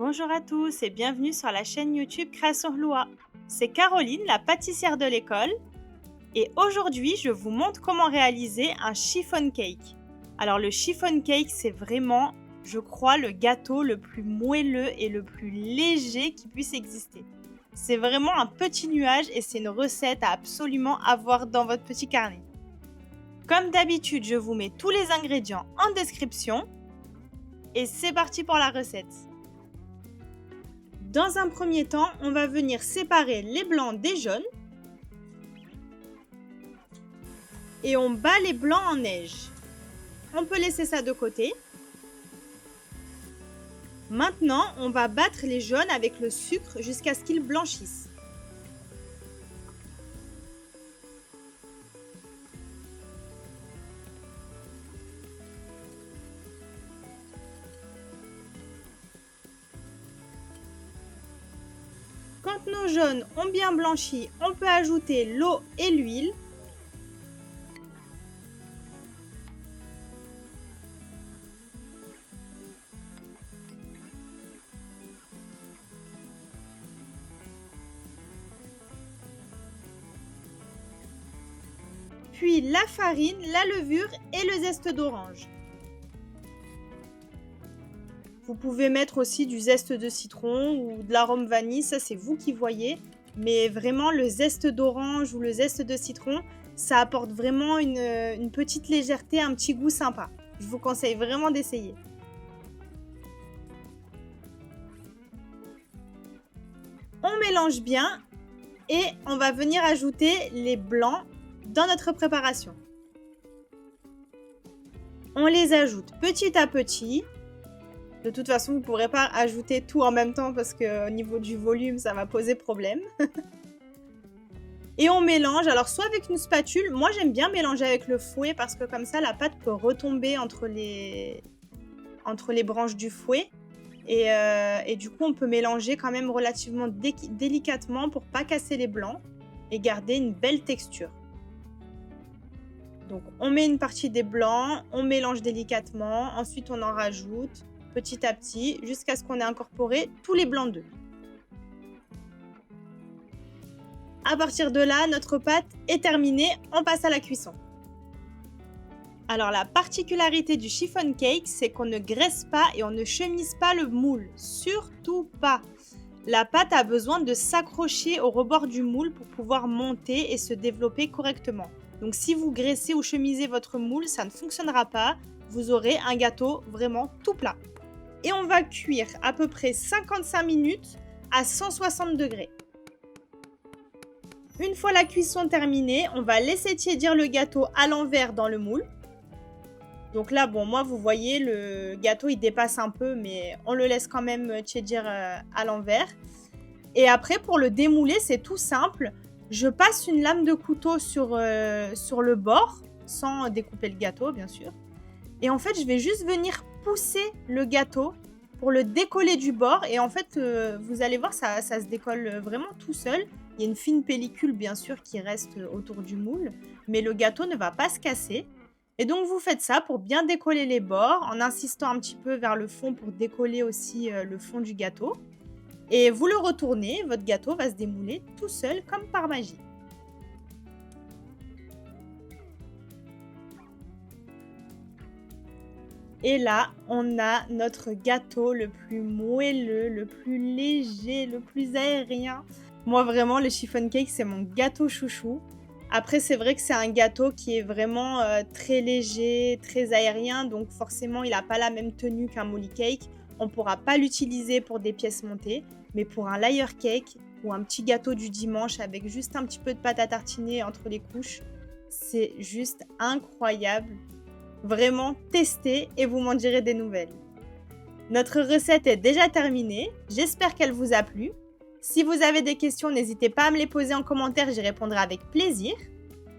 Bonjour à tous et bienvenue sur la chaîne YouTube Création Loa. C'est Caroline, la pâtissière de l'école, et aujourd'hui je vous montre comment réaliser un chiffon cake. Alors le chiffon cake, c'est vraiment, je crois, le gâteau le plus moelleux et le plus léger qui puisse exister. C'est vraiment un petit nuage et c'est une recette à absolument avoir dans votre petit carnet. Comme d'habitude, je vous mets tous les ingrédients en description et c'est parti pour la recette. Dans un premier temps, on va venir séparer les blancs des jaunes et on bat les blancs en neige. On peut laisser ça de côté. Maintenant, on va battre les jaunes avec le sucre jusqu'à ce qu'ils blanchissent. Quand nos jaunes ont bien blanchi, on peut ajouter l'eau et l'huile. Puis la farine, la levure et le zeste d'orange. Vous pouvez mettre aussi du zeste de citron ou de l'arôme vanille, ça c'est vous qui voyez. Mais vraiment le zeste d'orange ou le zeste de citron, ça apporte vraiment une petite légèreté, un petit goût sympa. Je vous conseille vraiment d'essayer. On mélange bien et on va venir ajouter les blancs dans notre préparation. On les ajoute petit à petit. De toute façon, vous ne pourrez pas ajouter tout en même temps parce qu'au niveau du volume, ça va poser problème. Et on mélange, alors soit avec une spatule, moi j'aime bien mélanger avec le fouet parce que comme ça la pâte peut retomber entre les branches du fouet. Et du coup, on peut mélanger quand même relativement délicatement pour ne pas casser les blancs et garder une belle texture. Donc on met une partie des blancs, on mélange délicatement, ensuite on en rajoute petit à petit jusqu'à ce qu'on ait incorporé tous les blancs d'œufs. À partir de là, notre pâte est terminée, on passe à la cuisson. Alors la particularité du chiffon cake, c'est qu'on ne graisse pas et on ne chemise pas le moule, surtout pas. La pâte a besoin de s'accrocher au rebord du moule pour pouvoir monter et se développer correctement. Donc si vous graissez ou chemisez votre moule, ça ne fonctionnera pas, vous aurez un gâteau vraiment tout plat. Et on va cuire à peu près 55 minutes à 160 degrés. Une fois la cuisson terminée, on va laisser tiédir le gâteau à l'envers dans le moule. Donc là, bon, moi, vous voyez, le gâteau, il dépasse un peu, mais on le laisse quand même tiédir à l'envers. Et après, pour le démouler, c'est tout simple. Je passe une lame de couteau sur le bord, sans découper le gâteau, bien sûr. Et en fait, je vais juste venir pousser le gâteau pour le décoller du bord. Et en fait, vous allez voir, ça se décolle vraiment tout seul. Il y a une fine pellicule, bien sûr, qui reste autour du moule. Mais le gâteau ne va pas se casser. Et donc, vous faites ça pour bien décoller les bords, en insistant un petit peu vers le fond pour décoller aussi le fond du gâteau. Et vous le retournez, votre gâteau va se démouler tout seul, comme par magie. Et là, on a notre gâteau le plus moelleux, le plus léger, le plus aérien. Moi, vraiment, le chiffon cake, c'est mon gâteau chouchou. Après, c'est vrai que c'est un gâteau qui est vraiment très léger, très aérien. Donc, forcément, il n'a pas la même tenue qu'un molly cake. On ne pourra pas l'utiliser pour des pièces montées. Mais pour un layer cake ou un petit gâteau du dimanche avec juste un petit peu de pâte à tartiner entre les couches, c'est juste incroyable. Vraiment, testez et vous m'en direz des nouvelles. Notre recette est déjà terminée. J'espère qu'elle vous a plu. Si vous avez des questions, n'hésitez pas à me les poser en commentaire, j'y répondrai avec plaisir.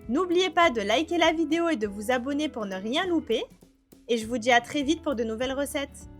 N'oubliez pas de liker la vidéo et de vous abonner pour ne rien louper. Et je vous dis à très vite pour de nouvelles recettes.